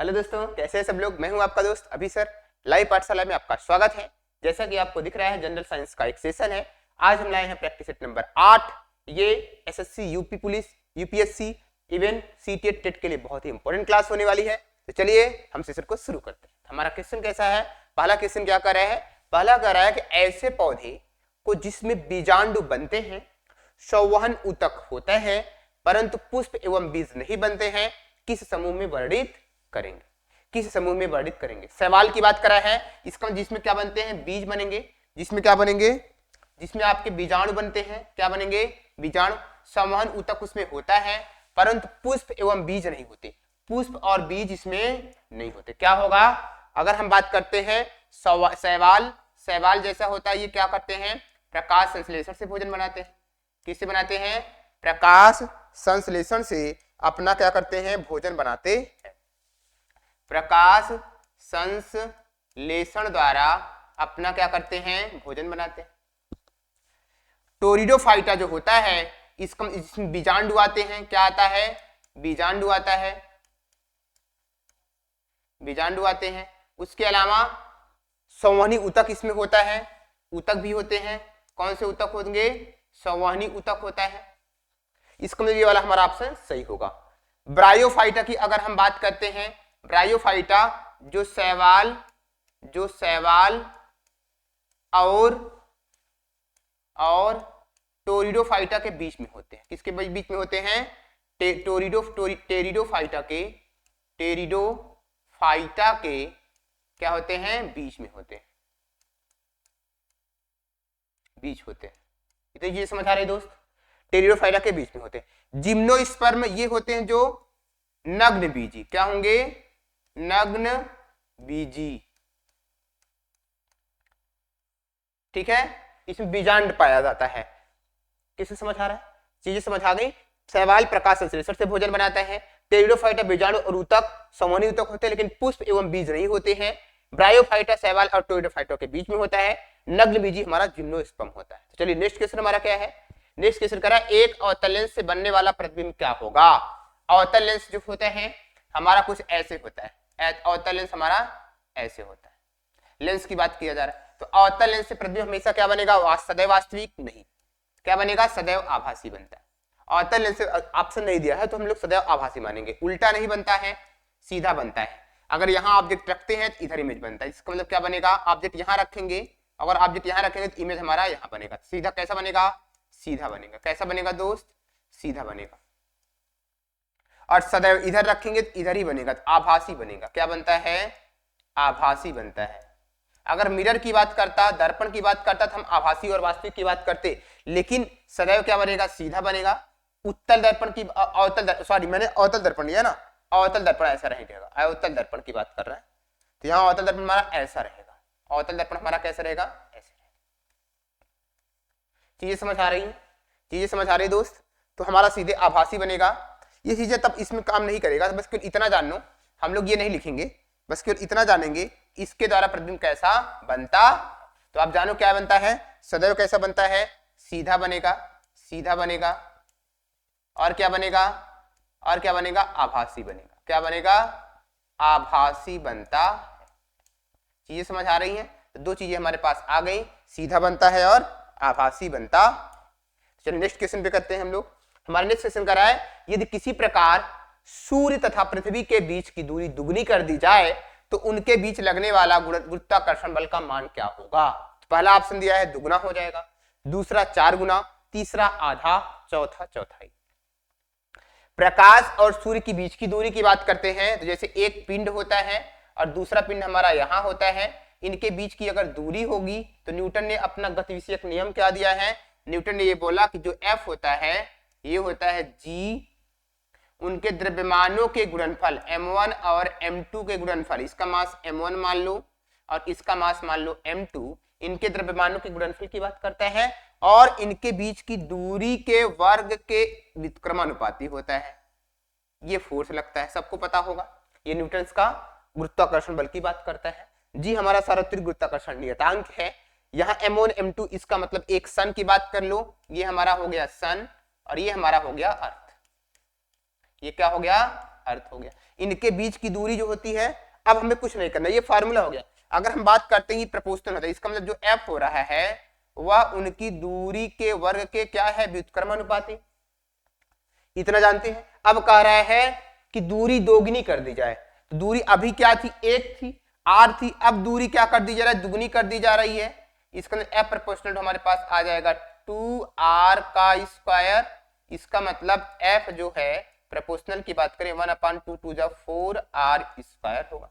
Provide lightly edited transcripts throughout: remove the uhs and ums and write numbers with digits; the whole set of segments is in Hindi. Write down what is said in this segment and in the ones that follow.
हेलो दोस्तों, कैसे हैं सब लोग। मैं हूं आपका दोस्त अभी सर। लाइव पाठशाला में आपका स्वागत है। जैसा कि आपको दिख रहा है, जनरल साइंस का एक सेशन है। आज हम लाए हैं प्रैक्टिस सेट नंबर 8। ये SSC, UP police, UPSC, even CTET TET के लिए बहुत ही इंपॉर्टेंट क्लास होने वाली है। तो चलिए हम सेशन को शुरू करते हैं। हमारा क्वेश्चन कैसा है? पहला क्वेश्चन क्या कर रहा है? पहला कर रहा है कि ऐसे पौधे को जिसमें बीजांडु बनते हैं, संवहन ऊतक होता है, परंतु पुष्प एवं बीज नहीं बनते हैं, किस समूह में वर्णित करेंगे? किस समूह में वर्णित करेंगे? सवाल की बात करा है। इसका जिसमें क्या बनते हैं? बीज बनेंगे। जिसमें क्या बनेंगे? जिसमें आपके बीजाणु बनते हैं। क्या बनेंगे? बीजाणु। संवहन ऊतक उसमें होता है, परंतु पुष्प एवं बीज नहीं होते। पुष्प और बीज इसमें नहीं होते। क्या होगा? अगर हम बात करते हैं शैवाल, शैवाल जैसा होता है, ये क्या करते हैं? प्रकाश संश्लेषण से भोजन बनाते हैं। किससे बनाते हैं? प्रकाश संश्लेषण से अपना क्या करते हैं? भोजन बनाते हैं। प्रकाश संश्लेषण द्वारा अपना क्या करते हैं? भोजन बनाते हैं। टोरिडोफाइटा जो होता है, इसमें बीजांडु आते हैं। क्या आता है? बीजांडु आता है। बीजांडु आते हैं। उसके अलावा संवहनी ऊतक इसमें होता है। ऊतक भी होते हैं। कौन से ऊतक होंगे? संवहनी ऊतक होता है। इसका मतलब ये वाला हमारा ऑप्शन सही होगा। ब्रायोफाइटा की अगर हम बात करते हैं, ब्रायोफाइटा जो शैवाल और टोरिडोफाइटा के बीच में होते हैं। किसके बीच में होते हैं? टेरिडोफाइटा के क्या होते हैं? बीच में होते हैं। बीच होते हैं। तो ये समझ आ रहे दोस्त? टेरिडोफाइटा के बीच में होते हैं। जिम्नोस्पर्म ये होते हैं जो नग्न बीजी। क्या होंगे? नग्न बीजी। ठीक है, इसमें बीजांड पाया जाता है। किसे समझ आ रहा है? चीजें समझ आ गई। शैवाल प्रकाश संश्लेषण से भोजन बनाता है। टेरिडोफाइटा बीजाणु और ऊतक, संवहनी ऊतक होते हैं, लेकिन पुष्प एवं बीज नहीं होते हैं। ब्रायोफाइटा शैवाल और टेरिडोफाइटा के बीच में होता है। नग्न बीजी हमारा जिम्नोस्पर्म होता है। तो चलिए नेक्स्ट क्वेश्चन हमारा क्या है? नेक्स्ट क्वेश्चन करा, एक अवतल लेंस से बनने वाला प्रतिबिंब क्या होगा? अवतल लेंस जो होता है हमारा कुछ ऐसे होता है। अवतल लेंस हमारा ऐसे होता है। लेंस की बात किया जा रहा है, तो अवतल लेंस से प्रतिबिंब हमेशा क्या बनेगा? सदैव वास्तविक नहीं। क्या बनेगा? सदैव आभासी बनता है। अवतल लेंस से ऑप्शन नहीं दिया है तो हम लोग सदैव आभासी मानेंगे। उल्टा नहीं बनता है, सीधा बनता है। अगर यहाँ ऑब्जेक्ट रखते हैं तो इधर इमेज बनता है। इसका मतलब क्या बनेगा? ऑब्जेक्ट यहाँ रखेंगे, अगर ऑब्जेक्ट यहाँ रखेंगे तो इमेज हमारा यहाँ बनेगा। सीधा कैसा बनेगा? सीधा बनेगा। कैसा बनेगा दोस्त? सीधा बनेगा। और सदैव इधर रखेंगे तो इधर ही बनेगा, तो आभासी बनेगा। क्या बनता है? आभासी बनता है। अगर मिरर की बात करता, दर्पण की बात करता, तो हम आभासी और वास्तविक की बात करते, लेकिन सदैव क्या बनेगा? सीधा बनेगा। उत्तल दर्पण की मैंने अवतल दर्पण लिया ना, अवतल दर्पण ऐसा रहेगा। अवतल दर्पण की बात कर रहा है, तो यहाँ अवतल दर्पण हमारा ऐसा रहेगा। अवतल दर्पण हमारा कैसा रहेगा? ऐसे रहेगा। चीजें समझ आ रही? चीजें समझ आ रही दोस्त? तो हमारा सीधे आभासी बनेगा। ये चीजें तब इसमें काम नहीं करेगा, बस केवल इतना जान लो, हम लोग ये नहीं लिखेंगे, बस केवल इतना जानेंगे इसके द्वारा प्रतिबिंब कैसा बनता। तो आप जानो क्या बनता है? सदैव कैसा बनता है? सीधा बनेगा। सीधा बनेगा। और क्या बनेगा? और क्या बनेगा? आभासी बनेगा। क्या बनेगा? आभासी बनता है। चीजें समझ आ रही हैं? तो दो चीजें हमारे पास आ गई, सीधा बनता है और आभासी बनता। चलिए नेक्स्ट क्वेश्चन पे करते हैं हम लोग। हमारा नेक्स्ट क्वेश्चन करा है, यदि किसी प्रकार सूर्य तथा पृथ्वी के बीच की दूरी दुगनी कर दी जाए तो उनके बीच लगने वाला गुरुत्वाकर्षण बल का मान क्या होगा? तो पहला ऑप्शन दिया है दुगना हो जाएगा, दूसरा 4 गुना, तीसरा आधा, चौथा चौथाई। प्रकाश और सूर्य के बीच की दूरी की बात करते हैं, तो जैसे एक पिंड होता है और दूसरा पिंड हमारा यहां होता है, इनके बीच की अगर दूरी होगी तो न्यूटन ने अपना गति विषयक नियम क्या दिया है? न्यूटन ने ये बोला कि जो F होता है ये होता है G, उनके द्रव्यमानों के गुणनफल m1 और m2 के गुणनफल, इसका मास m1 मान लो और इसका मास मान लो m2, इनके द्रव्यमानों के गुणनफल की बात करता है, और इनके बीच की दूरी के वर्ग के व्युत्क्रमानुपाती होता है। ये फोर्स लगता है, सबको पता होगा। ये न्यूटन का गुरुत्वाकर्षण बल की बात करता है। जी हमारा सार्वत्रिक गुरुत्वाकर्षण नियतांक है। यहाँ m1 m2, इसका मतलब एक सन की बात कर लो, ये हमारा हो गया सन और ये हमारा हो गया अर्थ। ये क्या हो गया? अर्थ हो गया। इनके बीच की दूरी जो होती है, अब हमें कुछ नहीं करना, ये फार्मूला हो गया। अगर हम बात करते हैं प्रोपोर्शनल होता है, इसका मतलब जो एफ हो रहा है वह उनकी दूरी के वर्ग के क्या है, व्युत्क्रमानुपाती, इतना जानते हैं। अब कह रहा है कि दूरी दोगुनी कर दी जाए, तो दूरी अभी क्या थी, 1 थी, r थी, अब दूरी क्या कर दी जा रहा है, दुगनी कर दी जा रही है। इसका मतलब एफ प्रोपोर्शनल हमारे पास आ जाएगा 2r का स्क्वायर। इसका मतलब f जो है प्रोपोर्शनल की बात करें 1/2 2 4r स्क्वायर होगा।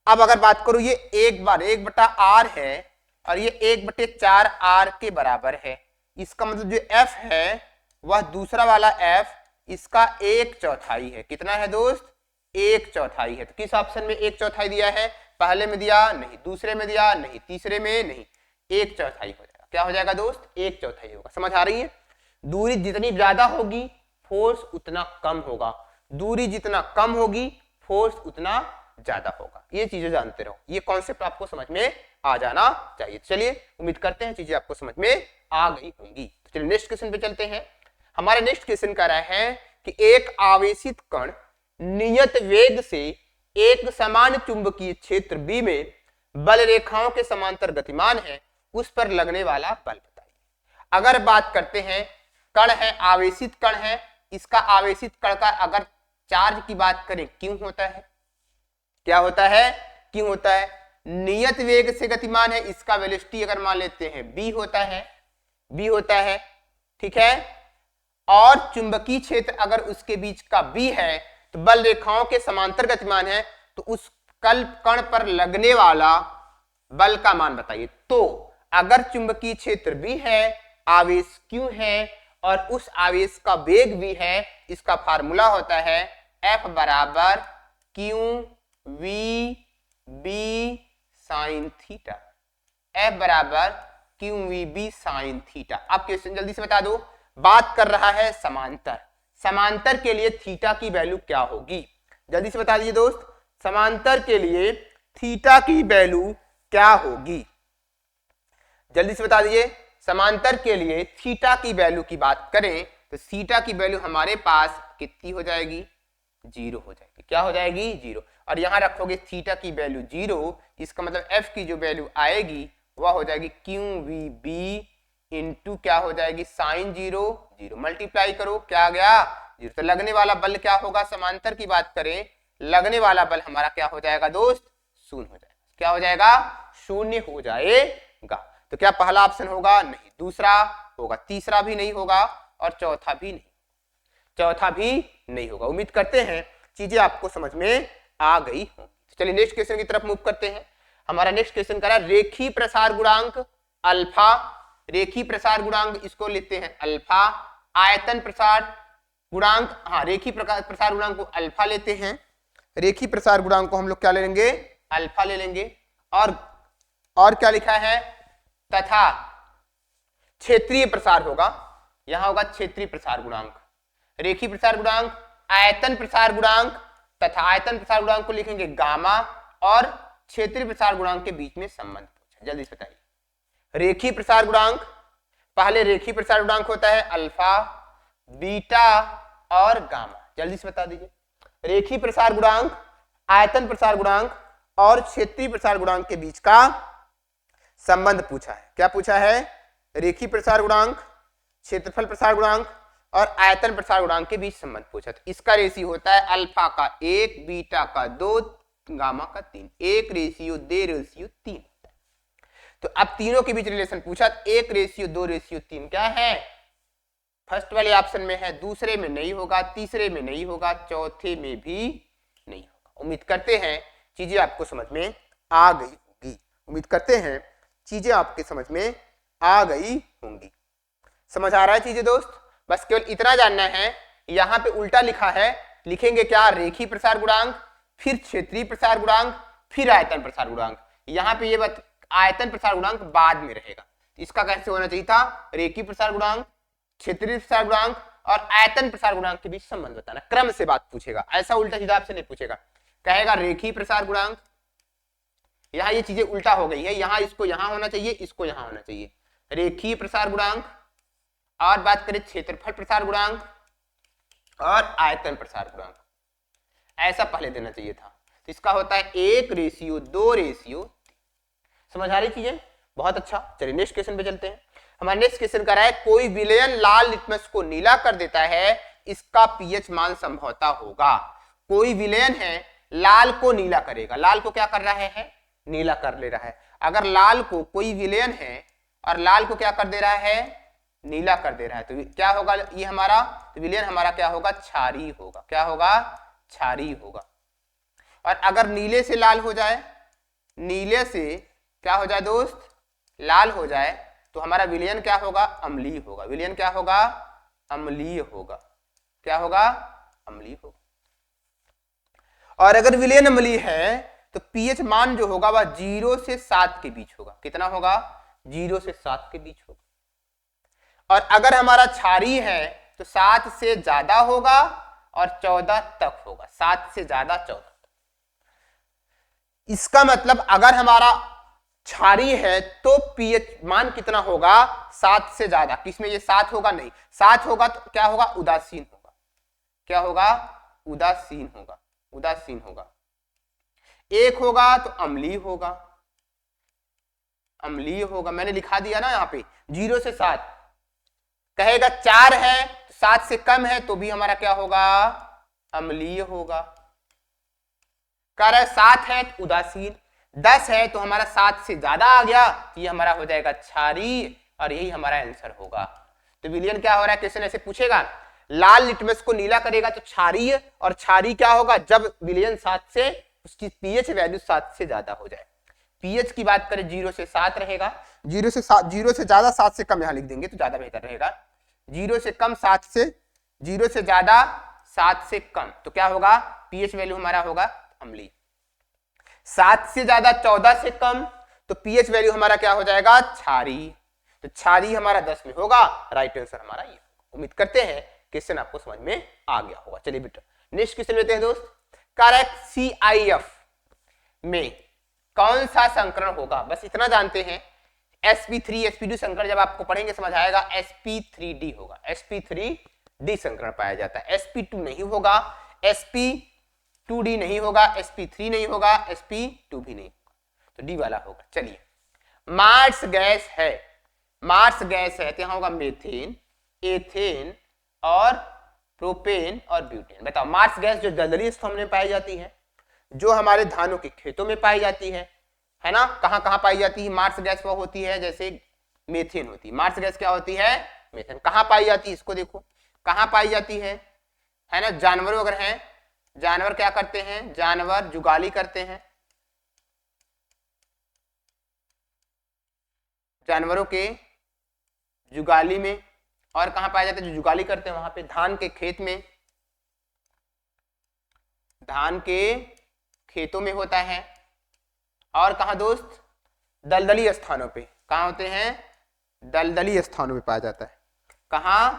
अब अगर बात करूं, ये 1/r है और ये 1/4r के बराबर है। इसका मतलब जो f है वह दूसरा वाला f इसका 1/4 है। कितना है दोस्त, 1/4 है। तो किस ऑप्शन में 1/4 दिया है, पहले में दिया नहीं, दूसरे में दिया नहीं, तीसरे में नहीं, 1/4 हो जाएगा। क्या हो जाएगा दोस्त, 1/4 होगा। समझ आ रही है, दूरी जितनी ज्यादा होगी फोर्स उतना कम होगा, दूरी जितना कम होगी फोर्स उतना ज्यादा होगा। ये चीजें जानते रहो, ये कॉन्सेप्ट आपको समझ में आ जाना चाहिए। चलिए उम्मीद करते हैं चीजें आपको समझ में आ गई होंगी। तो चलिए नेक्स्ट क्वेश्चन पे चलते हैं। हमारा नेक्स्ट क्वेश्चन कह रहा है कि एक आवेशित कण नियत वेग से एक समान चुंबकीय क्षेत्र B में बल रेखाओं के समांतर गतिमान है, उस पर लगने वाला बल बताइए। अगर बात करते हैं, कण है, आवेशित कण है, इसका आवेशित कण का अगर चार्ज की बात करें क्यों होता है, क्या होता है, क्यों होता है, नियत वेग से गतिमान है, इसका वेलोसिटी अगर मान लेते हैं b होता है, ठीक है, और चुंबकीय क्षेत्र अगर उसके बीच का b है तो बल रेखाओं के समांतर गतिमान है, तो उस कण पर लगने वाला बल का मान बताइए। तो अगर चुंबकीय क्षेत्र b है, आवेश q है और उस आवेश का वेग v है, इसका फार्मूला होता है F बराबर q v b sine theta, F बराबर q v b sine theta. अब क्वेश्चन जल्दी से बता दो, बात कर रहा है समांतर, समांतर के लिए थीटा की वैल्यू क्या होगी, जल्दी से बता दीजिए दोस्त, समांतर के लिए थीटा की वैल्यू क्या होगी, जल्दी से बता दीजिए। समांतर के लिए थीटा की वैल्यू की बात करें तो थीटा की वैल्यू हमारे पास कितनी हो जाएगी, 0 हो जाएगी। क्या हो जाएगी, 0। और यहां रखोगे थीटा की वैल्यू 0, इसका मतलब f की जो वैल्यू आएगी वह हो जाएगी क्यू वी बी इंटू क्या हो जाएगी, साइन 0 0, मल्टीप्लाई करो, क्या आ गया, 0। तो लगने वाला बल क्या होगा, समांतर की बात करें, लगने वाला बल हमारा क्या हो जाएगा दोस्त, 0 हो जाएगा। क्या हो जाएगा, 0 हो जाएगा। तो क्या पहला ऑप्शन होगा, नहीं, दूसरा होगा, तीसरा भी नहीं होगा और चौथा भी नहीं होगा। उम्मीद करते हैं चीजें आपको समझ में आ गई हों। चलिए नेक्स्ट क्वेश्चन की तरफ मूव करते हैं। हमारा नेक्स्ट क्वेश्चन कह रहा है रेखीय प्रसार गुणांक अल्फा, रेखीय प्रसार गुणांक इसको लेते हैं अल्फा, आयतन प्रसार गुणांक, हाँ रेखीय प्रसार गुणांक को अल्फा लेते हैं, रेखीय प्रसार गुणांक को हम लोग क्या ले लेंगे, अल्फा ले लेंगे। और क्या लिखा है, तथा क्षेत्रीय प्रसार होगा, यहां होगा क्षेत्रीय प्रसार गुणांक, रेखीय प्रसार गुणांक, आयतन प्रसार गुणांक तथा आयतन प्रसार गुणांक को लिखेंगे गामा, और क्षेत्रीय प्रसार गुणांक के बीच में संबंध पूछा। जल्दी से बताइए, रेखीय प्रसार गुणांक, पहले रेखीय प्रसार गुणांक होता है अल्फा, बीटा और गामा। जल्दी से बता दीजिए, रेखीय प्रसार गुणांक, आयतन प्रसार गुणांक और क्षेत्रीय प्रसार गुणांक के बीच का संबंध पूछा है। क्या पूछा है, रेखीय प्रसार गुणांक, क्षेत्रफल प्रसार गुणांक और आयतन प्रसार गुणांक के बीच संबंध पूछा। तो इसका रेशियो होता है अल्फा का 1, बीटा का 2, गामा का 3, 1:2:3। तो अब तीनों के बीच रिलेशन पूछा, 1:2:3 क्या है, फर्स्ट वाले ऑप्शन में है, दूसरे में नहीं होगा, तीसरे में नहीं होगा, चौथे में भी नहीं होगा। उम्मीद करते हैं चीजें आपको समझ में आ गई होंगी, उम्मीद करते हैं चीजें आपके समझ में आ गई होंगी। समझ आ रहा है चीजें दोस्त, बस केवल इतना जानना है, यहां पे उल्टा लिखा है, लिखेंगे क्या, रेखीय प्रसार गुणांक, फिर क्षेत्रीय प्रसार गुणांक, फिर आयतन प्रसार गुणांक। यहां पे ये आयतन प्रसार गुणांक बाद में रहेगा, इसका कैसे होना चाहिए था, रेखीय प्रसार गुणांक, क्षेत्रीय प्रसार गुणांक और आयतन प्रसार गुणांक के बीच संबंध बताना, क्रम से बात पूछेगा, ऐसा उल्टा सीधा आपसे नहीं पूछेगा। कहेगा रेखीय प्रसार गुणांक, यहाँ ये चीजें उल्टा हो गई है, यहाँ इसको यहाँ होना चाहिए, इसको यहाँ होना चाहिए, रेखीय प्रसार गुणांक, और बात करें क्षेत्रफल प्रसार गुणांक, और आयतन प्रसार गुणांक, ऐसा पहले देना चाहिए था। तो इसका होता है 1:2:3। समझ आ रही चीजें? बहुत अच्छा। चलिए नेक्स्ट क्वेश्चन पे चलते हैं। हमारा नेक्स्ट क्वेश्चन कह रहा है कोई विलयन लाल लिटमस को नीला कर देता है, इसका पीएच मान संभवतः होगा। कोई विलयन है लाल को नीला करेगा, लाल को क्या कर रहा है? नीला कर ले रहा है। अगर लाल को कोई विलयन है और लाल को क्या कर दे रहा है? नीला कर दे रहा है, तो क्या होगा ये हमारा? तो विलयन हमारा क्या होगा? क्षारीय होगा। क्या होगा? क्षारीय होगा। और अगर नीले से लाल हो जाए, नीले से क्या हो जाए दोस्त? लाल हो जाए, तो हमारा विलयन क्या होगा? अम्लीय होगा। विलयन क्या होगा? अम्लीय होगा। क्या होगा? अम्लीय होगा। और अगर विलयन अम्लीय है तो पीएच मान जो होगा वह 0 से 7 के बीच होगा। कितना होगा? 0 से 7 के बीच होगा। और अगर हमारा क्षारीय है तो 7 से ज्यादा होगा और 14 तक होगा। 7 से ज्यादा 14 तक। इसका मतलब अगर हमारा क्षारीय है तो पीएच मान कितना होगा? 7 से ज्यादा। किसमें ये 7 होगा? नहीं, 7 होगा तो क्या होगा? उदासीन होगा। क्या होगा? उदासीन होगा। उदासीन होगा। 1 होगा तो अम्लीय होगा। अम्लीय होगा, मैंने लिखा दिया ना यहाँ पे 0 से 7। कहेगा 4 है तो 7 से कम है तो भी हमारा क्या होगा? अम्लीय होगा। कह रहा है 7 है तो उदासीन, 10 है तो हमारा 7 से ज्यादा आ गया तो ये हमारा हो जाएगा क्षारीय, और यही हमारा आंसर होगा। तो विलयन क्या हो रहा है? क्वेश्चन ऐसे पूछेगा लाल लिटमस को नीला करेगा तो क्षारीय, और क्षारीय क्या होगा? जब विलयन 7 से उसकी पीएच वैल्यू 7 से ज्यादा हो जाए। पीएच की बात करें 0 से 7 रहेगा। 0 से 7, 0 से ज्यादा 7 से कम यहां लिख देंगे तो ज्यादा बेहतर रहेगा। 0 से कम 7 से, 0 से ज्यादा 7 से कम, तो क्या होगा? पीएच वैल्यू हमारा होगा अम्लीय। 7 से ज्यादा 14 से कम तो पीएच वैल्यू हमारा क्या हो जाएगा? क्षारीय। तो क्षारीय हमारा 10 में होगा। राइट आंसर हमारा ये। उम्मीद करते हैं क्वेश्चन आपको समझ में आ गया होगा। चलिए बेटा नेक्स्ट क्वेश्चन लेते हैं दोस्त। करेक्ट CIF में कौन सा संकरण होगा? बस इतना जानते हैं, sp3 sp2 संकरण जब आपको पढ़ेंगे समझ आएगा, sp3d होगा। sp3d संकरण पाया जाता है। sp2 नहीं होगा, sp2d नहीं होगा, sp3 नहीं होगा, sp2 भी नहीं होगा, तो d वाला होगा। चलिए मार्स गैस है, मार्स गैस है तो यहां होगा मीथेन, एथेन और प्रोपेन और ब्यूटेन। बताओ मार्स गैस जो दलदली स्तंभ में पाई जाती है, जो हमारे धानों के खेतों में पाई जाती है ना? कहां कहां पाई जाती है मार्स गैस? वो होती है जैसे मीथेन होती है। मार्स गैस क्या होती है? मीथेन। कहां पाई जाती है? इसको देखो कहां पाई जाती है ना? जानवरों अगर हैं, जानवर क्या करते हैं? जानवर जुगाली करते हैं, जानवरों के जुगाली में। और कहां पाया जाता है? जो जुगाली करते हैं वहां पे धान के खेत में, धान के खेतों में होता है। और कहां दोस्त? दलदली स्थानों पे। कहां होते हैं? दलदली स्थानों में पाया जाता है। कहां?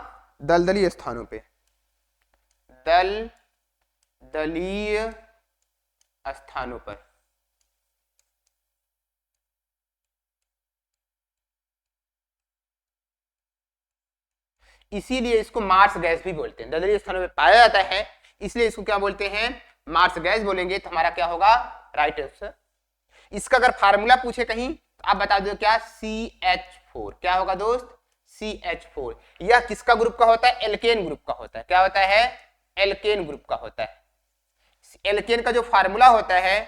दलदली स्थानों पे, दलदलीय स्थानों पर। इसीलिए इसको मार्स गैस भी बोलते हैं। दलदली स्थानों में पाया जाता है इसलिए इसको क्या बोलते हैं? मार्स गैस बोलेंगे। तो हमारा क्या होगा? Right answer. इसका अगर फार्मूला पूछे कहीं तो आप बता दो क्या? CH4। क्या होगा दोस्त? CH4। यह किसका ग्रुप का होता है? एल्केन ग्रुप का होता है। क्या होता है? एल्केन ग्रुप का होता है। एल्केन का जो फार्मूला होता है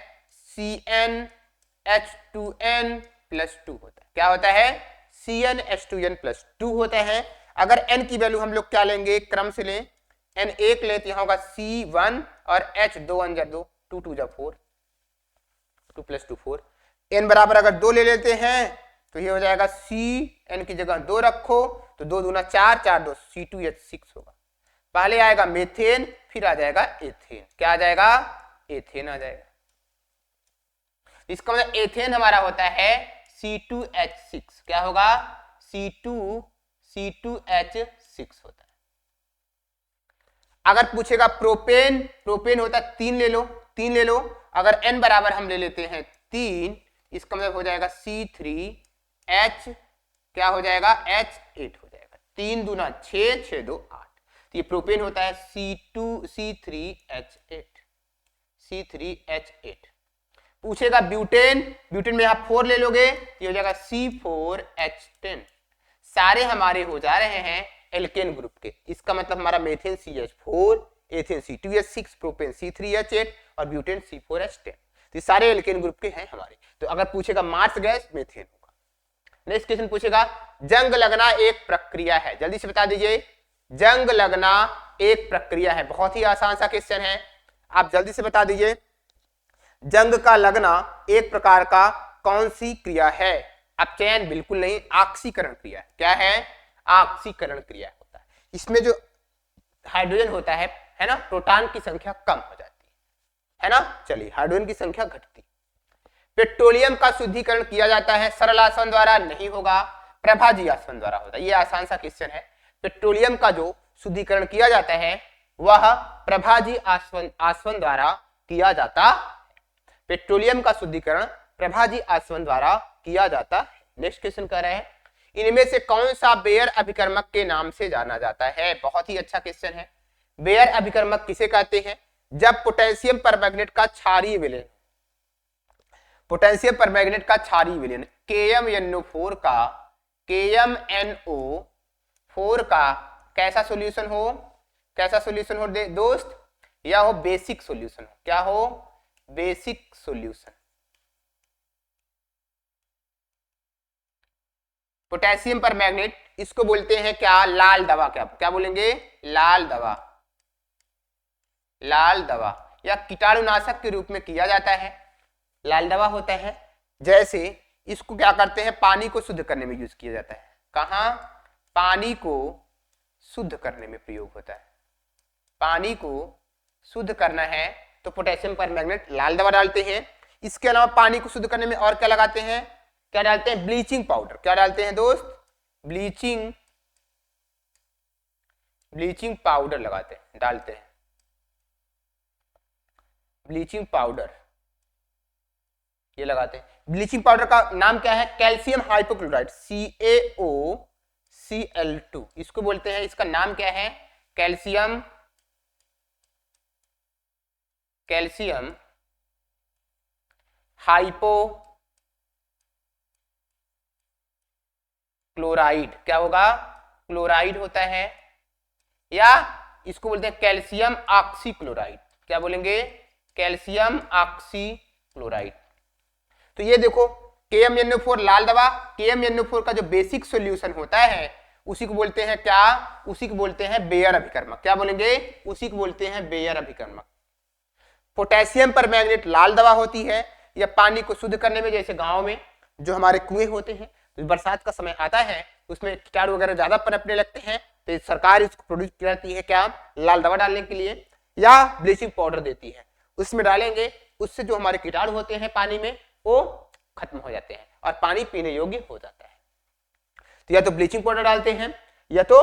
CnH2n+2 होता है। क्या होता है? CnH2n+2 होता है। अगर n की वैल्यू हम लोग क्या लेंगे? क्रम से लें, n 1 ले तो यहां होगा C1 और H 2 1 2 2 2 4, 2 + 2 4। n बराबर अगर 2 ले लेते हैं तो ये हो जाएगा n की जगह 2 रखो तो 2 दूना 4, 4 2 C2H6 होगा। पहले आएगा मीथेन फिर आ जाएगा एथेन। क्या आ जाएगा? एथेन आ जाएगा। इसका मतलब एथेन हमारा होता है C2H6। क्या होगा? C2H6 होता है। अगर पूछेगा प्रोपेन, प्रोपेन होता है 3 ले लो, 3 ले लो। अगर n बराबर हम ले लेते हैं 3, इसका मतलब हो जाएगा C3H क्या हो जाएगा? H8 हो जाएगा। 3 दूना 6, 6 2 8। तो ये प्रोपेन होता है C2C3H8 C3H8। पूछेगा ब्यूटेन, ब्यूटेन में आप 4 ले लोगे, ये हो जाएगा C4H10। सारे हमारे हो जा रहे हैं एल्केन ग्रुप के। इसका मतलब हमारा methane CH4, ethane C2H6, propane C3H8 और ब्यूटेन C4H10। तो ये सारे एल्केन ग्रुप के हैं हमारे। तो अगर पूछेगा मार्स गैस, मेथेन होगा। नेक्स्ट क्वेश्चन पूछेगा जंग लगना एक प्रक्रिया है, जल्दी से बता दीजिए। जंग लगना एक प्रक्रिया है, बहुत ही आसान सा क्वेश्चन है, आप जल्दी से बता दीजिए। जंग का लगना एक प्रकार का कौन सी क्रिया है? अब चयन बिल्कुल नहीं, ऑक्सीकरण क्रिया। क्या है? ऑक्सीकरण क्रिया होता है। इसमें जो हाइड्रोजन होता है ना, प्रोटॉन की संख्या कम हो जाती है ना। चलिए, हाइड्रोजन की संख्या घटती। पेट्रोलियम का शुद्धिकरण किया जाता है, सरल आसवन द्वारा नहीं होगा, प्रभाजी आसवन द्वारा होता है। ये आसान सा क्वेश्चन है। पेट्रोलियम का जो शुद्धिकरण किया जाता है वह प्रभाजी आसवन द्वारा किया जाता है। पेट्रोलियम का शुद्धिकरण प्रभाजी आसवन द्वारा किया जाता है। नेक्स्ट क्वेश्चन कह रहे हैं इनमें से कौन सा बेयर अभिकर्मक के नाम से जाना जाता है? बहुत ही अच्छा क्वेश्चन है। बेयर अभिकर्मक किसे कहते हैं? जब पोटेशियम परमैंगनेट का क्षारीय विलयन, पोटेशियम परमैंगनेट का क्षारीय विलयन KMNO4 का, KMNO4 का कैसा सॉल्यूशन हो, कैसा सॉल्यूशन हो दोस्त? या हो बेसिक सॉल्यूशन हो। क्या हो? Basic solution. पोटेशियम परमैंगनेट, इसको बोलते हैं क्या? लाल दवा। क्या बोलेंगे? लाल दवा। लाल दवा या कीटाणुनाशक के रूप में किया जाता है। लाल दवा होता है। जैसे इसको क्या करते हैं? पानी को शुद्ध करने में यूज किया जाता है। कहां? पानी को शुद्ध करने में प्रयोग होता है। पानी को शुद्ध करना है तो पोटेशियम परमैंगनेट लाल दवा डालते हैं। इसके अलावा पानी को शुद्ध करने में और क्या लगाते हैं? क्या डालते हैं? Bleaching powder. क्या डालते हैं दोस्त? ब्लीचिंग पाउडर लगाते हैं, डालते हैं ब्लीचिंग पाउडर, ये लगाते हैं। ब्लीचिंग पाउडर का नाम क्या है? कैल्शियम हाइपोक्लोराइड, CaOCl2 इसको बोलते हैं। इसका नाम क्या है? Calcium hypochloride. क्या होगा? क्लोराइड होता है। या इसको बोलते हैं कैल्शियम ऑक्सीक्लोराइड। क्या बोलेंगे? Calcium oxychloride. तो ये देखो KMNO4 लाल दवा, KMNO4 का जो बेसिक सॉल्यूशन होता है उसी को बोलते हैं क्या? उसी को बोलते हैं बेयर अभिकर्मक। क्या बोलेंगे? उसी को बोलते हैं बेयर अभिकर्मक। पोटेशियम परमैंगनेट लाल दवा होती है। या पानी को शुद्ध करने में, जैसे गांव में जो हमारे कुएं होते हैं, तो बरसात का समय आता है उसमें कीटाणु वगैरह ज्यादा पनपने लगते हैं, तो सरकार इसको प्रोड्यूस करती है क्या? लाल दवा डालने के लिए, या ब्लीचिंग पाउडर देती है। उसमें डालेंगे, उससे जो हमारे कीटाणु होते हैं पानी में वो खत्म हो जाते हैं और पानी पीने योग्य हो जाता है। तो या तो ब्लीचिंग पाउडर डालते हैं या तो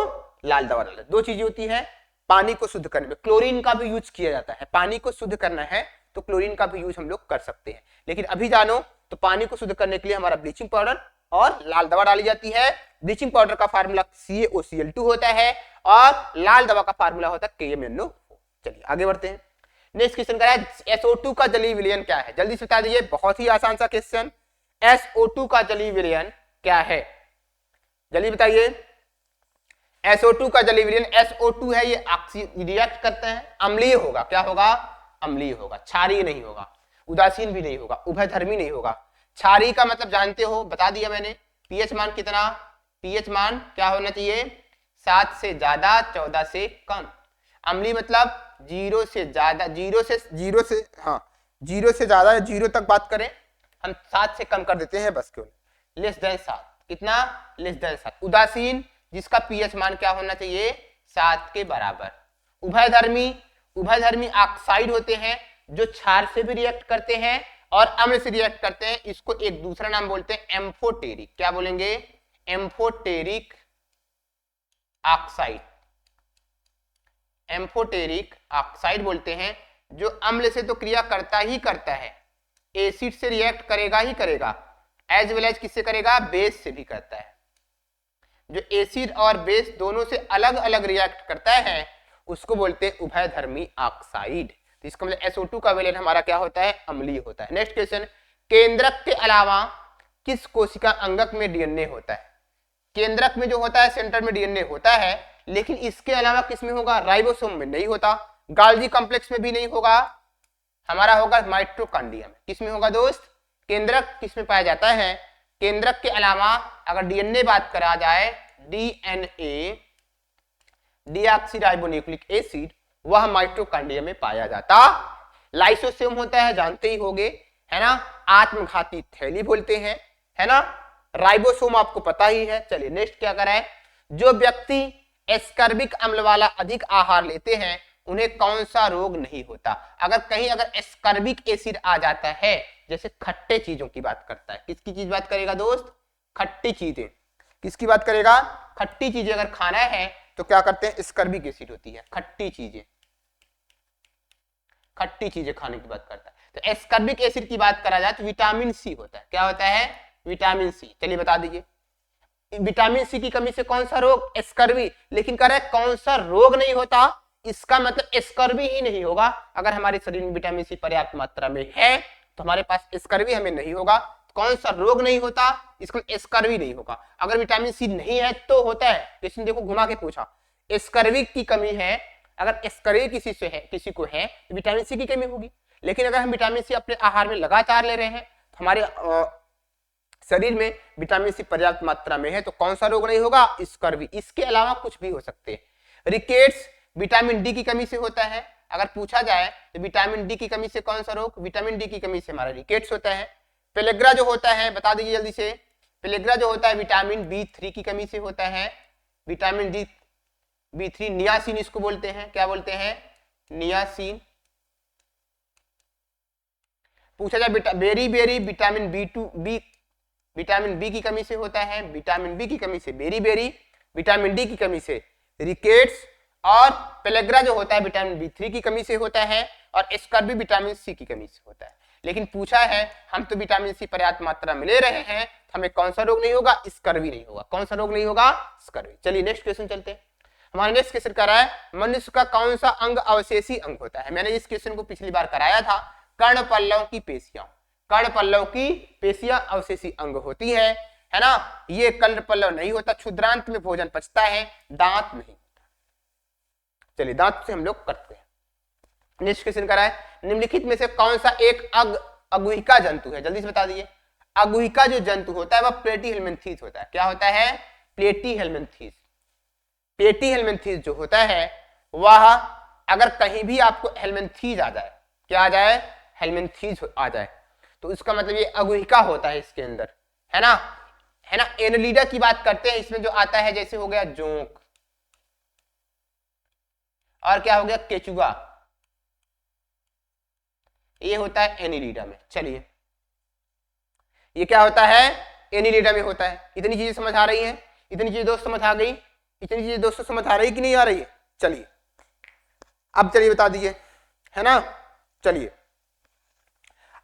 लाल दवा डालते हैं। दो चीजें होती है पानी को शुद्ध करने में। क्लोरीन का भी यूज किया जाता है। पानी को शुद्ध करना है तो क्लोरीन का भी यूज हम लोग कर सकते हैं। लेकिन अभी जानो तो पानी को शुद्ध करने के लिए हमारा ब्लीचिंग पाउडर और लाल दवा डाली जाती है। ब्लीचिंग पाउडर का फार्मूला CaOCl2 होता है और लाल दवा का फार्मूला होता है KMNO4। चलिए आगे बढ़ते हैं। नेक्स्ट क्वेश्चन क्या है? SO2 का जलीय विलयन क्या है? जल्दी से बता दीजिए, बहुत ही आसान सा क्वेश्चन। SO2 का जलीय विलयन क्या है? जल्दी बताइए। SO2 का जलीय विलयन, SO2 है ये रिएक्ट करते हैं, अम्लीय होगा। क्या होगा? अम्लीय होगा, क्षारीय नहीं होगा, उदासीन भी नहीं होगा, उभयधर्मी नहीं होगा। क्षारीय का मतलब जानते हो, बता दिया मैंने। पीएच मान कितना? पीएच मान क्या होना चाहिए? 7 से ज्यादा, 14 से कम। अम्लीय मतलब 0 से ज्यादा, 0 से ज्यादा, 0 तक बात करें हम 7 से कम कर देते हैं बस, क्यों? Less than 7। कितना? Less than 7। उदासीन जिसका पीएच मान क्या होना चाहिए? 7 के बराबर। उभयधर्मी ऑक्साइड होते हैं जो क्षार से भी रिएक्ट करते हैं और अम्ल से रिएक्ट करते हैं। इसको एक दूसरा नाम बोलते हैं एम्फोटेरिक। क्या बोलेंगे? Amphoteric oxide. एम्फोटेरिक ऑक्साइड बोलते हैं। जो अम्ल से तो क्रिया करता ही करता है, एसिड से रिएक्ट करेगा ही करेगा, एज वेल एज किससे करेगा? बेस से भी करता है। जो एसिड और बेस दोनों से अलग अलग रिएक्ट करता है उसको बोलते हैं उभयधर्मी ऑक्साइड। तो इसका मतलब SO2 का वैलेंट हमारा क्या होता है, अम्लीय होता है। नेक्स्ट क्वेश्चन, केंद्रक के अलावा किस कोशिका अंगक में डीएनए होता है? केंद्रक में जो होता है, सेंटर में डीएनए होता है, लेकिन इसके अलावा किस में होगा, राइबोसोम में नहीं होता, गाल्गी कॉम्प्लेक्स में भी नहीं होगा, हमारा होगा माइटोकॉन्ड्रिया में। किस में होगा दोस्त, केंद्रक किस में पाया जाता है, केंद्रक के अलावा अगर डीएनए बात करा जाए, डीएनए डीऑक्सीराइबोन्यूक्लिक एसिड, वह माइटोकॉन्ड्रिया में पाया जाता। लाइसोसोम होता है, जानते ही होंगे, है ना, आत्मघाती थैली बोलते हैं, है ना। राइबोसोम आपको पता ही है। चलिए नेक्स्ट क्या करा है, जो व्यक्ति एस्कर्बिक अम्ल वाला अधिक आहार लेते हैं उन्हें कौन सा रोग नहीं होता? अगर कहीं अगर एस्कर्बिक एसिड आ जाता है, जैसे खट्टे चीजों की बात करता है, किसकी चीज बात करेगा दोस्त, खट्टी चीजें, किसकी बात करेगा, खट्टी चीजें अगर खाना है तो क्या करते हैं, एस्कर्बिक एसिड होती है, खट्टी चीजें, खट्टी चीजें खाने की बात करता है। तो एस्कर्बिक एसिड की बात करा जाए तो विटामिन सी होता है, क्या होता है, विटामिन सी। चलिए बता दीजिए, विटामिन सी की कमी से कौन सा रोग, एस्कर्बी, लेकिन कह रहा है कौन सा रोग नहीं होता, इसका मतलब एस्कर्बी ही नहीं होगा। अगर हमारे शरीर में विटामिन सी पर्याप्त मात्रा में है तो हमारे पास एस्कर्बी हमें नहीं होगा। कौन सा रोग नहीं होता, इसको एस्कर्बी नहीं होगा। अगर विटामिन सी नहीं है तो होता है, क्वेश्चन देखो घुमा के पूछा, एस्कर्बी की कमी है, अगर एस्कर्बी किसी से है, किसी को है, तो विटामिन सी की कमी होगी। लेकिन अगर हम विटामिन सी अपने आहार में लगातार ले रहे हैं तो हमारे शरीर में विटामिन सी पर्याप्त मात्रा में है, तो कौन सा रोग नहीं होगा, स्कर्वी। इसके अलावा कुछ भी हो सकते हैं। रिकेट्स विटामिन डी की कमी से होता है, अगर पूछा जाए तो विटामिन डी की कमी से कौन सा रोग, विटामिन डी की कमी से हमारा रिकेट्स होता है। पेलेग्रा जो होता है, बता दीजिए जल्दी से, पेलेग्रा जो होता है विटामिन B3 की कमी से होता है, विटामिन डी B3, नियासिन इसको बोलते हैं, क्या बोलते हैं, नियासिन। पूछा जाए beriberi vitamin B2 vitamin B की कमी से होता है, विटामिन बी की कमी से बेरी बेरी, विटामिन डी की कमी से रिकेट्स, और पेलेग्रा जो होता है विटामिन B3 की कमी से होता है, और एस्कर्बी विटामिन सी की कमी से होता है। लेकिन पूछा है हम तो विटामिन सी पर्याप्त मात्रा में ले रहे हैं, हमें कौन सा रोग नहीं होगा, स्कर्वी नहीं होगा। कौन सा रोग नहीं होगा, स्कर्वी। चलिए नेक्स्ट क्वेश्चन चलते हैं। हमारा नेक्स्ट क्वेश्चन करा है, मनुष्य का कौन सा अंग अवशेषी अंग होता है? मैंने इस क्वेश्चन को पिछली बार कराया था। कर्ण पल्लव की पेशियां, कर्ण पल्लव की पेशियां अवशेषी अंग होती है ना। ये कर्ण पल्लव नहीं होता, क्षुद्रांत में भोजन पचता है, दांत नहीं होता। चलिए दांत से हम लोग करते हैं। नेक्स्ट क्वेश्चन करा है, निम्नलिखित में से कौन सा एक अगुहिका जंतु है? जल्दी से बता दीजिए। अगुहिका जो जंतु होता है वह प्लेटीहेल्मिन्थीस होता है। क्या होता है, प्लेटीहेल्मिन्थीस। प्लेटीहेल्मिन्थीस जो होता है वह अगर कहीं भी आपको हेल्मिन्थीस आ जाए, क्या आ जाए, हेल्मिन्थीस आ जाए, तो इसका मतलब ये अगुहिका होता है इसके अंदर, है ना, है ना। एनलिडा की बात करते हैं, इसमें जो आता है जैसे हो गया जोंक, और क्या हो गया, केचुआ, ये होता है एनिलिडा में। चलिए ये क्या होता है, एनिलिडा में होता है। इतनी चीजें समझ आ रही हैं, इतनी चीजें दोस्त समझ आ गई, इतनी चीजें दोस्तों समझ आ रही कि नहीं आ रही है? चलिए अब चलिए बता दीजिए, है ना। चलिए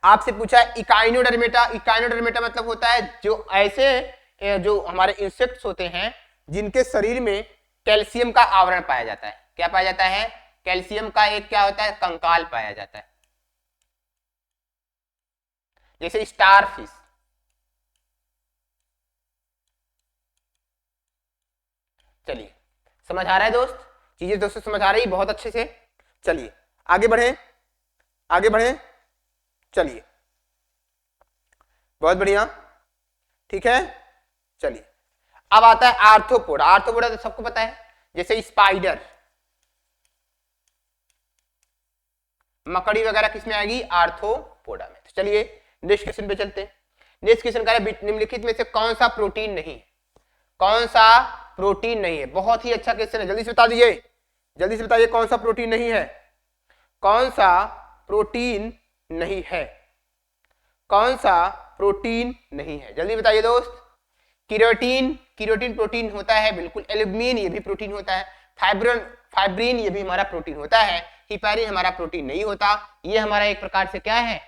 आपसे पूछा है इकाइनोडर्मेटा। इकाइनोडर्मेटा मतलब होता है जो ऐसे जो हमारे इंसेक्ट्स होते हैं जिनके शरीर में कैल्शियम का आवरण पाया जाता है। क्या पाया जाता है, कैल्शियम का एक क्या होता है, कंकाल पाया जाता है, जैसे स्टार फिश। चलिए समझ आ रहा है दोस्त, चीजें दोस्तों समझ आ रही है बहुत अच्छे से। चलिए आगे बढ़े, आगे बढ़े। चलिए बहुत बढ़िया, ठीक है। चलिए अब आता है आर्थ्रोपोडा। आर्थ्रोपोडा तो सबको पता है, जैसे स्पाइडर, मकड़ी वगैरह किसमें आएगी, आर्थ्रोपोडा में। तो चलिए नेक्स्ट क्वेश्चन पे चलते हैं। नेक्स्ट क्वेश्चन कह रहा है निम्नलिखित में से कौन सा प्रोटीन नहीं, कौन सा प्रोटीन नहीं है? बहुत ही अच्छा क्वेश्चन है, जल्दी से बता दीजिए, जल्दी से बताइए कौन सा प्रोटीन नहीं है, कौन सा प्रोटीन नहीं है, कौन सा प्रोटीन नहीं है, जल्दी बताइए दोस्त। कीरोटीन, कीरोटीन प्रोटीन होता है बिल्कुल। एल्ब्यूमिन ये भी प्रोटीन होता है। फाइब्रिन ये भी हमारा प्रोटीन होता है। हिपैरिन हमारा प्रोटीन नहीं होता, ये हमारा एक प्रकार से क्या है,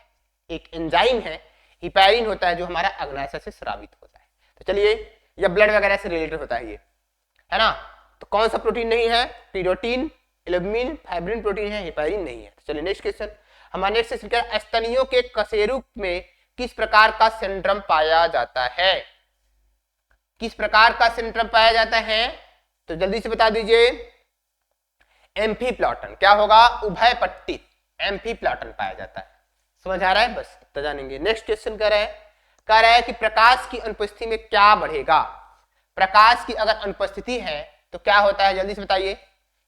एक एंजाइम है। हिपैरिन होता है जो हमारा अग्नाशय से स्रावित होता है। तो चलिए या ब्लड वगैरह से रिलेटेड होता है ये, है ना। तो कौन सा प्रोटीन नहीं है, कीरोटीन, एल्ब्यूमिन फाइब्रिन प्रोटीन है, हेपेरिन नहीं है। चलिए नेक्स्ट क्वेश्चन। हमारा नेक्स्ट क्वेश्चन क्या है, स्तनियों के कशेरुक में किस प्रकार का सिंड्रोम पाया जाता है? किस प्रकार का सिंड्रोम पाया जाता है? तो जल्दी से बता दीजिए। एम्फीप्लॉटन। क्या होगा? उभय पट्टी एम्फीप्लॉटन पाया जाता है। समझ आ रहा है? बस इतना जानेंगे। नेक्स्ट क्वेश्चन कह रहा है कि प्रकाश की अनुपस्थिति में क्या बढ़ेगा? प्रकाश की अगर अनुपस्थिति है तो क्या होता है? जल्दी से बताइए।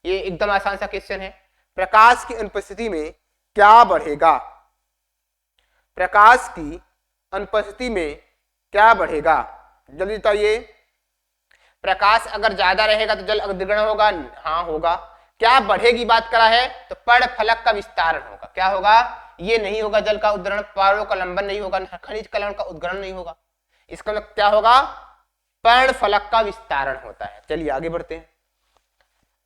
ये एकदम आसान सा क्वेश्चन है। प्रकाश की अनुपस्थिति में क्या बढ़ेगा? प्रकाश की अनुपस्थिति में क्या बढ़ेगा? जल्दी बताइए। प्रकाश अगर ज्यादा रहेगा तो जल अधिग्रहण होगा? हाँ होगा। क्या बढ़ेगी बात करा है? तो पर्णफलक का विस्तारण होगा। क्या होगा? ये नहीं होगा जल का उद्गरण, पारों का लंबन नहीं होगा, खनिज कलम का उद्गरण नहीं होगा। इसका मतलब क्या होगा? पर्णफलक का विस्तारण होता है। चलिए आगे बढ़ते हैं।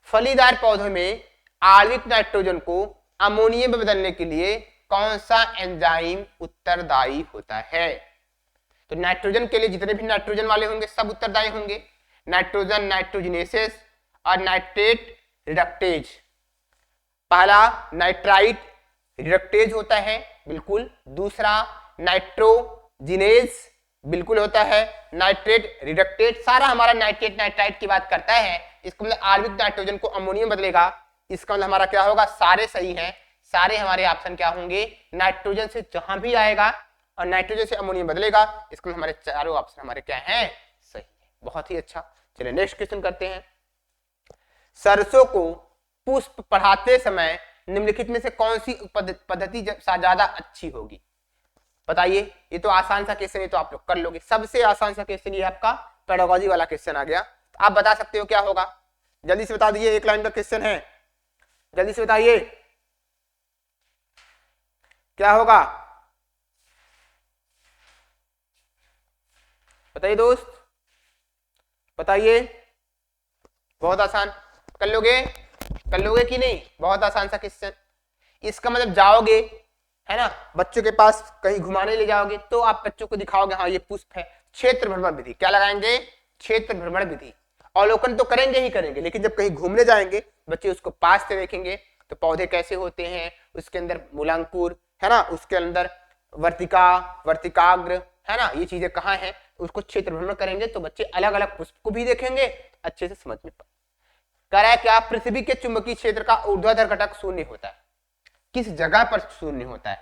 फलीदार पौधों में आणविक नाइट्रोजन को अमोनिया में बदलने के लिए कौन सा एंजाइम उत्तरदायी होता है? तो नाइट्रोजन के लिए जितने भी नाइट्रोजन वाले होंगे सब उत्तरदायी होंगे। नाइट्रोजन नाइट्रोजिनेसिस और नाइट्रेट रिडक्टेज। पहला नाइट्राइट रिडक्टेज होता है, बिल्कुल। दूसरा नाइट्रोजिनेज बिल्कुल होता है। नाइट्रेट रिडक्टेज सारा हमारा नाइट्रेट नाइट्राइट की बात करता है। इसका मतलब आणविक नाइट्रोजन को अमोनियम बदलेगा। इसका मतलब हमारा क्या होगा? सारे सही हैं। सारे हमारे ऑप्शन क्या होंगे? नाइट्रोजन से जहां भी आएगा और नाइट्रोजन से अमोनियम बदलेगा, इसका मतलब हमारे चारों ऑप्शन हमारे क्या हैं? सही है। बहुत ही अच्छा। चलिए नेक्स्ट क्वेश्चन करते हैं। सरसों को पुष्प पढ़ाते समय निम्नलिखित में से कौन सी पद्धति ज्यादा अच्छी होगी? बताइए। ये तो आसान सा क्वेश्चन है, तो आप लोग कर लोगे। सबसे आसान सा क्वेश्चन ये आपका पेडागोजी वाला क्वेश्चन आ गया। तो आप बता सकते हो क्या होगा? जल्दी से बता दीजिए। एक लाइन का क्वेश्चन है, जल्दी से बताइए क्या होगा? बताइए दोस्त, बताइए। बहुत आसान। कर लोगे? कर लोगे कि नहीं? बहुत आसान सा क्वेश्चन। इसका मतलब जाओगे, है ना, बच्चों के पास कहीं घुमाने ले जाओगे तो आप बच्चों को दिखाओगे हाँ ये पुष्प है। क्षेत्र भ्रमण विधि। क्या लगाएंगे? क्षेत्र भ्रमण विधि। अवलोकन तो करेंगे ही करेंगे, लेकिन जब कहीं घूमने जाएंगे बच्चे उसको पास से देखेंगे तो पौधे कैसे होते हैं, उसके अंदर मूलांकुर, है ना, उसके अंदर वर्तिका, वर्तिकाग्र, है ना, ये चीजें कहाँ हैं, उसको क्षेत्र भ्रमण करेंगे तो बच्चे अलग अलग पुष्प को भी देखेंगे, अच्छे से समझ में पाएंगे। कह रहा है क्या? पृथ्वी के चुंबकीय क्षेत्र का ऊर्ध्वाधर घटक शून्य होता है। किस जगह पर शून्य होता है?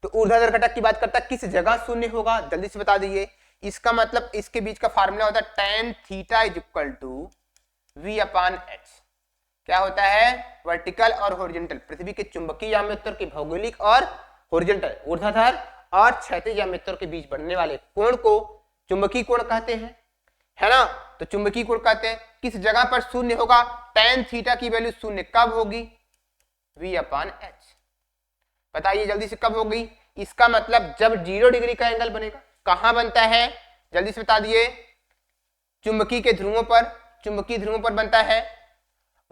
तो ऊर्ध्वाधर घटक की बात करता है, किस जगह शून्य होगा? जल्दी से बता दीजिए। इसका मतलब इसके बीच का फार्मूला होता है tan theta is equal to v/h। क्या होता है? वर्टिकल और हॉरिजॉन्टल, पृथ्वी के चुंबकीय याम्योत्तर के भौगोलिक और हॉरिजॉन्टल ऊर्ध्वाधर और क्षैतिज याम्योत्तर के बीच बनने वाले कोण को चुंबकीय कोण कहते हैं, है ना। तो चुंबकीय कोण कहते हैं। किस जगह पर शून्य होगा? tan थीटा की वैल्यू शून्य कब होगी? v/h। बताइए जल्दी से, कब होगी? इसका मतलब जब 0 डिग्री का एंगल बनेगा। कहां बनता है? जल्दी से बता दिए। चुंबकीय के ध्रुवों पर, चुंबकीय ध्रुवों पर बनता है,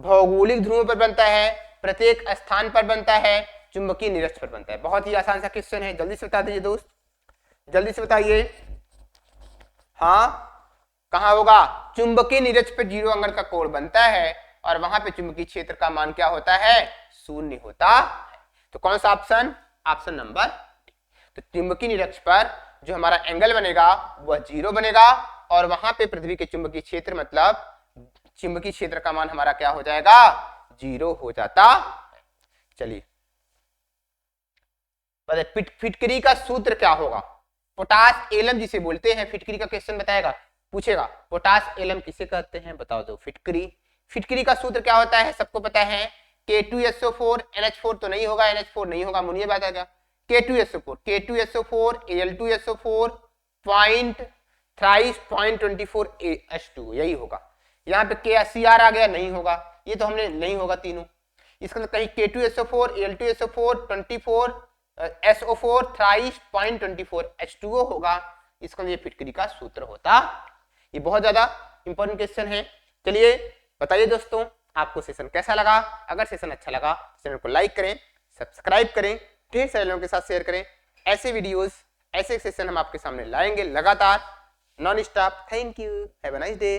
भौगोलिक ध्रुवों पर बनता है, प्रत्येक स्थान पर बनता है, चुंबकीय निरक्ष पर बनता है। बहुत ही आसान सा क्वेश्चन है, जल्दी से बता दीजिए दोस्त, जल्दी से बताइए। हाँ, कहां होगा? चुंबकीय निरक्ष पर 0 अंगल का कोण बनता है और वहां पे चुंबकीय क्षेत्र का मान क्या होता है? शून्य होता है। तो कौन सा ऑप्शन? Option number. तो चुंबकीय निरक्ष पर जो हमारा एंगल बनेगा वह 0 बनेगा और वहां पे पृथ्वी के चुंबकीय क्षेत्र मतलब चुंबकीय क्षेत्र का मान हमारा क्या हो जाएगा? 0 हो जाता। चलिए फिटकरी का सूत्र क्या होगा? पोटास एलम जिसे बोलते हैं, फिटकरी का क्वेश्चन बताएगा, पूछेगा पोटास एलम किसे कहते हैं, बताओ दो। फिटकरी, फिटकरी का सूत्र क्या होता है? सबको पता है, K2SO4 NH4 तो नहीं होगा, NH4 नहीं होगा, मुनिए बात आएगा। K2SO4 K2SO4 Al2SO4 point thrice 0.24H2 यही होगा। यहाँ पे KCr आ गया, नहीं होगा, ये तो हमने नहीं होगा तीनों। इसका मतलब कहीं K2SO4 Al2SO4 24 SO4 thrice 0.24H2O होगा। इसका ये फिटकरी का सूत्र होता। ये बहुत ज्यादा इंपॉर्टेंट क्वेश्चन है। चलिए बताइए दोस्तों, आपको सेशन कैसा लगा? अगर सेशन अच्छा लगा चैनल को लाइक करें, सब्सक्राइब करें, ढेर सारे लोगों के साथ शेयर करें। ऐसे वीडियोस, ऐसे सेशन हम आपके सामने लाएंगे लगातार, non stop. Thank you, have a nice day.